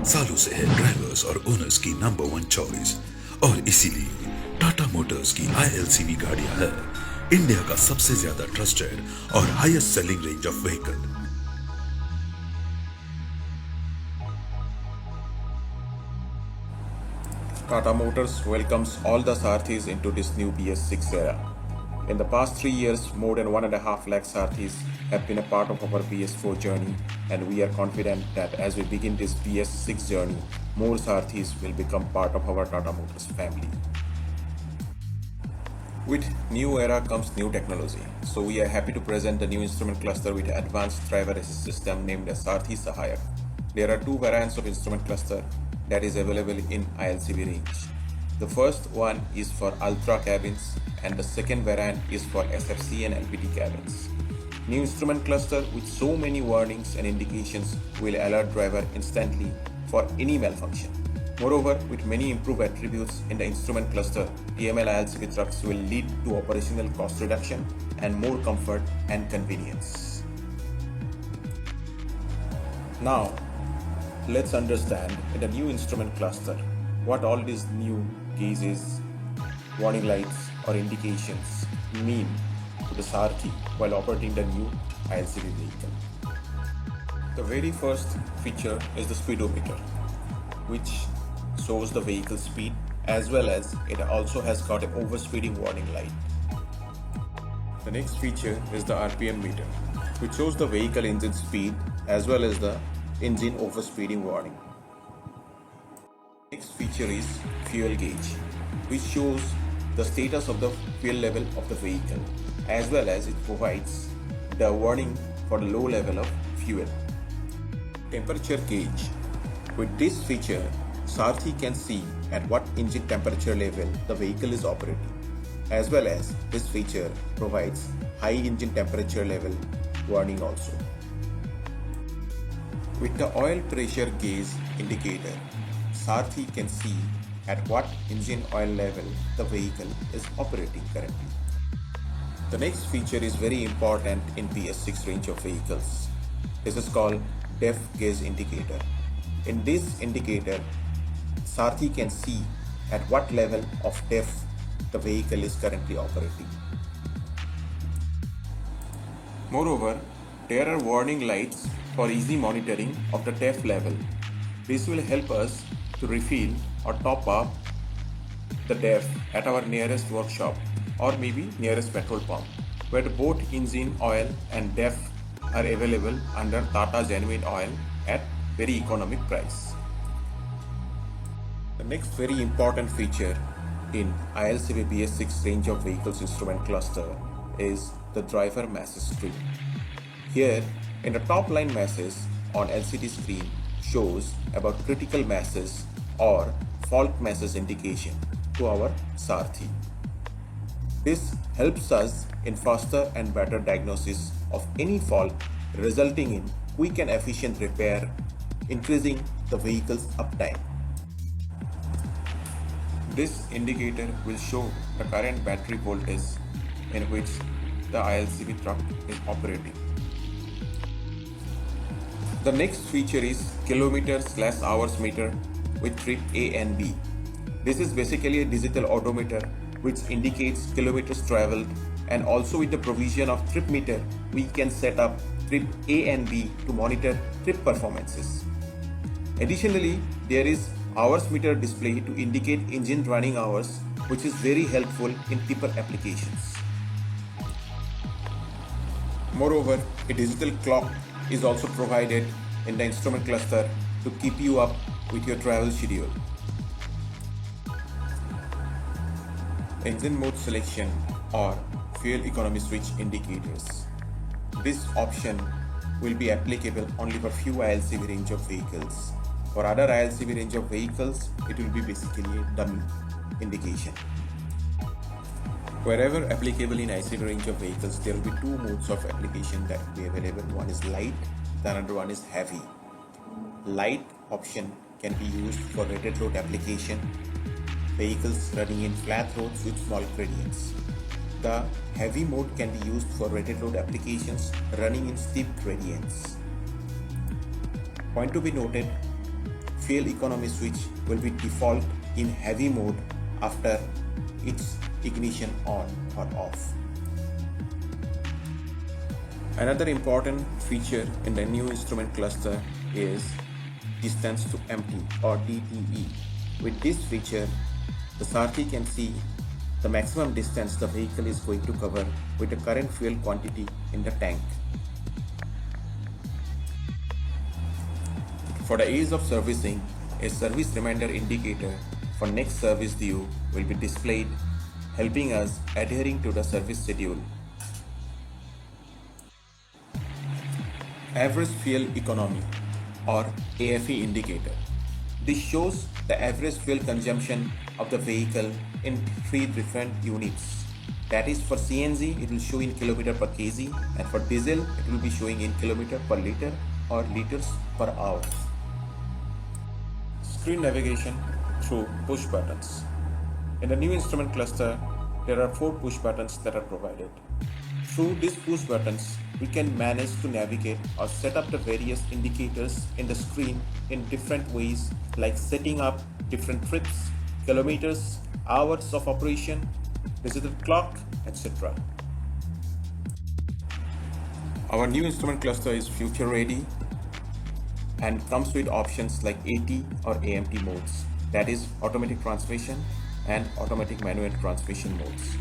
सालों से है ड्राइवर्स और ओनर्स की नंबर 1 चॉइस और इसीलिए टाटा मोटर्स की ILCV गाड़ियां है इंडिया का सबसे ज्यादा ट्रस्टेड और highest selling range of vehicle. Tata Motors welcomes all the Sarathis into this new BS6 era. In the past 3 years, more than 1.5 lakh Sarathis have been a part of our BS4 journey, and we are confident that as we begin this BS6 journey, more Sarathis will become part of our Tata Motors family. With new era comes new technology, so we are happy to present the new instrument cluster with advanced driver assist system named as Sarathi Sahayak. There are two variants of instrument cluster that is available in ILCV range. The first one is for Ultra cabins and the second variant is for SFC and LPT cabins. New instrument cluster with so many warnings and indications will alert driver instantly for any malfunction. Moreover, with many improved attributes in the instrument cluster, TML ILCV trucks will lead to operational cost reduction and more comfort and convenience. Now, let's understand in the new instrument cluster what all these new gauges, warning lights or indications mean to the Sarathi while operating the new ILCV vehicle. The very first feature is the speedometer, which shows the vehicle speed as well as it also has got an overspeeding warning light. The next feature is the RPM meter, which shows the vehicle engine speed as well as the engine overspeeding warning. Next feature is fuel gauge, which shows the status of the fuel level of the vehicle as well as it provides the warning for the low level of fuel. Temperature gauge. With this feature, Sarathi can see at what engine temperature level the vehicle is operating, as well as this feature provides high engine temperature level warning also. With the oil pressure gauge indicator, Sarathi can see at what engine oil level the vehicle is operating currently. The next feature is very important in BS6 range of vehicles. This is called DEF gauge indicator. In this indicator, Sarathi can see at what level of DEF the vehicle is currently operating. Moreover, there are warning lights for easy monitoring of the DEF level. This will help us to refill or top up the DEF at our nearest workshop or maybe nearest petrol pump, where both engine oil and DEF are available under Tata Genuine Oil at very economic price. The next very important feature in ILCV BS6 range of vehicles instrument cluster is the driver message strip. Here, in the top line message on LCD screen shows about critical message or fault message indication to our Sarathi. This helps us in faster and better diagnosis of any fault, resulting in quick and efficient repair, increasing the vehicle's uptime. This indicator will show the current battery voltage in which the ILCV truck is operating. The next feature is kilometer/hours meter with trip A and B. This is basically a digital odometer which indicates kilometers traveled, and also with the provision of trip meter we can set up trip A and B to monitor trip performances. Additionally, there is hours meter display to indicate engine running hours, which is very helpful in tipper applications. Moreover, a digital clock is also provided in the instrument cluster to keep you up with your travel schedule. Engine mode selection or fuel economy switch indicators. This option will be applicable only for few ILCV range of vehicles. For other ILCV range of vehicles, it will be basically a dummy indication. Wherever applicable in ICV range of vehicles, there will be two modes of application that will be available. One is light, the another one is heavy. Light option can be used for rated load application, vehicles running in flat roads with small gradients. The heavy mode can be used for rated load applications running in steep gradients. Point to be noted, fuel economy switch will be default in heavy mode after its ignition on or off. Another important feature in the new instrument cluster is distance to empty or DTE. With this feature, the Sarthi can see the maximum distance the vehicle is going to cover with the current fuel quantity in the tank. For the ease of servicing, a service reminder indicator for next service due will be displayed, helping us adhering to the service schedule. Average fuel economy or AFE indicator. This shows the average fuel consumption of the vehicle in 3 different units. That is, for CNG it will show in kilometer per kg, and for diesel it will be showing in kilometer per liter or liters per hour. Screen navigation through push buttons. In the new instrument cluster, there are 4 push buttons that are provided. Through these push buttons, we can manage to navigate or set up the various indicators in the screen in different ways, like setting up different trips, kilometers, hours of operation, digital clock, etc. Our new instrument cluster is future ready and comes with options like AT or AMT modes, that is automatic transmission and automatic manual transmission modes.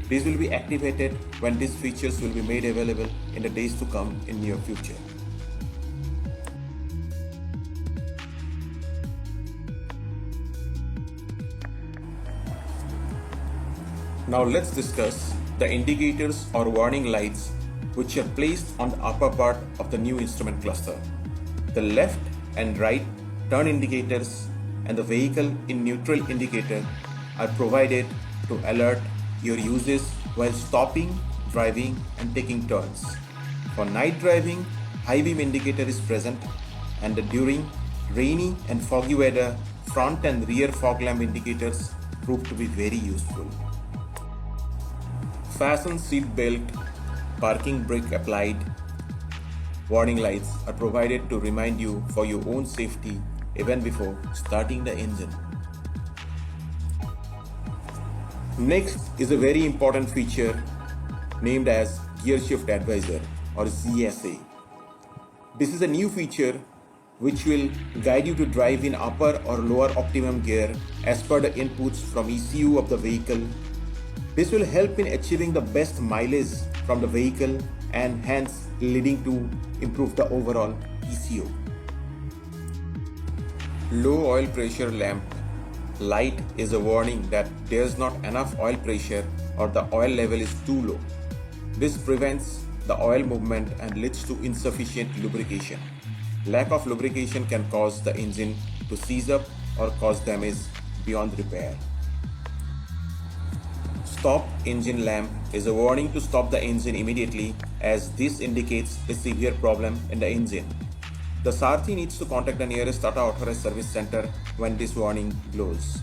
These will be activated when these features will be made available in the days to come in near future. Now let's discuss the indicators or warning lights which are placed on the upper part of the new instrument cluster. The left and right turn indicators and the vehicle in neutral indicator are provided to alert your uses while stopping, driving and taking turns. For night driving, high beam indicator is present, and during rainy and foggy weather, front and rear fog lamp indicators prove to be very useful. Fasten seat belt, parking brake applied. Warning lights are provided to remind you for your own safety even before starting the engine. Next is a very important feature named as Gear Shift Advisor or GSA. This is a new feature which will guide you to drive in upper or lower optimum gear as per the inputs from ECU of the vehicle. This will help in achieving the best mileage from the vehicle and hence leading to improve the overall ECU. Low oil pressure lamp light is a warning that there's not enough oil pressure or the oil level is too low. This prevents the oil movement and leads to insufficient lubrication. Lack of lubrication can cause the engine to seize up or cause damage beyond repair. Stop engine lamp is a warning to stop the engine immediately, as this indicates a severe problem in the engine. The Sarthi needs to contact the nearest Tata Authorized Service Center when this warning glows.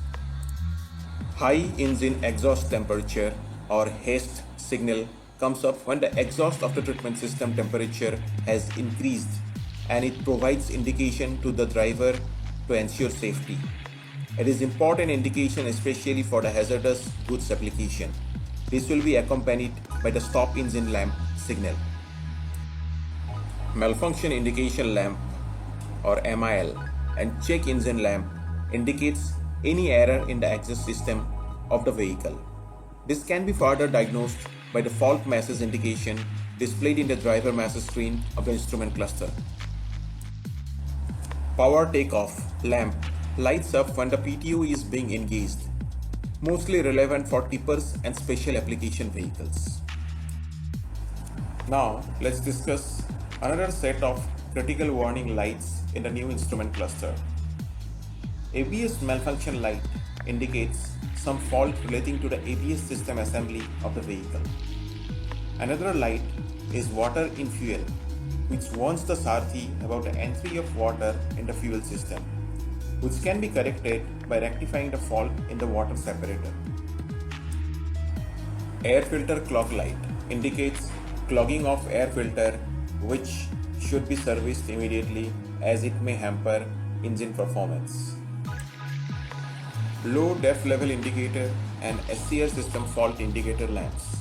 High engine exhaust temperature or HEST signal comes up when the exhaust after treatment system temperature has increased, and it provides indication to the driver to ensure safety. It is important indication especially for the hazardous goods application. This will be accompanied by the stop engine lamp signal. Malfunction indication lamp or MIL and check engine lamp indicates any error in the exhaust system of the vehicle. This can be further diagnosed by the fault message indication displayed in the driver message screen of the instrument cluster. Power takeoff lamp lights up when the PTO is being engaged, mostly relevant for tippers and special application vehicles. Now let's discuss another set of critical warning lights in the new instrument cluster. ABS malfunction light indicates some fault relating to the ABS system assembly of the vehicle. Another light is water in fuel, which warns the Sarthi about the entry of water in the fuel system, which can be corrected by rectifying the fault in the water separator. Air filter clog light indicates clogging of air filter, which should be serviced immediately as it may hamper engine performance. Low def level indicator and SCR system fault indicator lamps.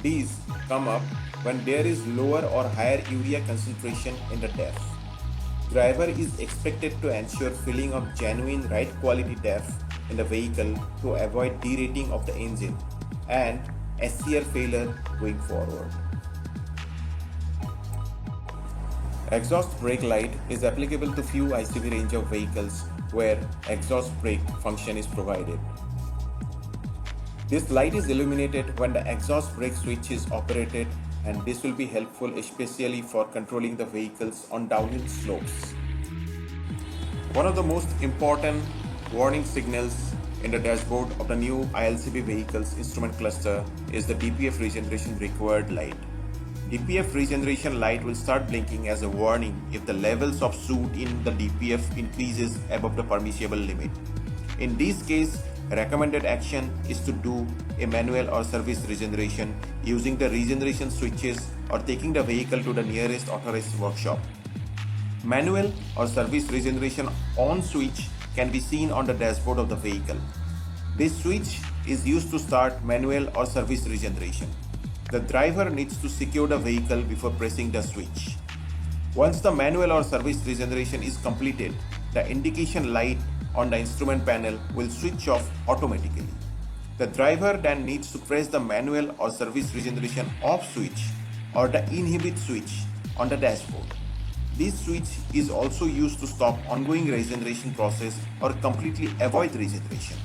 These come up when there is lower or higher urea concentration in the def. Driver is expected to ensure filling of genuine right quality def in the vehicle to avoid derating of the engine and SCR failure going forward. Exhaust brake light is applicable to few ICV range of vehicles where exhaust brake function is provided. This light is illuminated when the exhaust brake switch is operated, and this will be helpful especially for controlling the vehicles on downhill slopes. One of the most important warning signals in the dashboard of the new ILCV vehicles instrument cluster is the DPF regeneration required light. DPF regeneration light will start blinking as a warning if the levels of soot in the DPF increases above the permissible limit. In this case, recommended action is to do a manual or service regeneration using the regeneration switches or taking the vehicle to the nearest authorized workshop. Manual or service regeneration on switch can be seen on the dashboard of the vehicle. This switch is used to start manual or service regeneration. The driver needs to secure the vehicle before pressing the switch. Once the manual or service regeneration is completed, the indication light on the instrument panel will switch off automatically. The driver then needs to press the manual or service regeneration off switch or the inhibit switch on the dashboard. This switch is also used to stop ongoing regeneration process or completely avoid regeneration.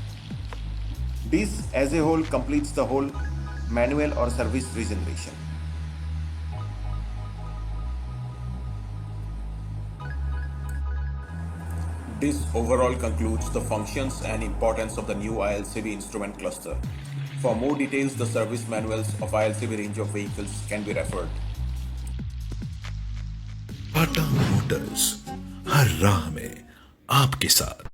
This as a whole completes the whole manual or service regeneration. This overall concludes the functions and importance of the new ILCV instrument cluster. For more details, the service manuals of ILCV range of vehicles can be referred. Tata Motors हर राह में आपके साथ।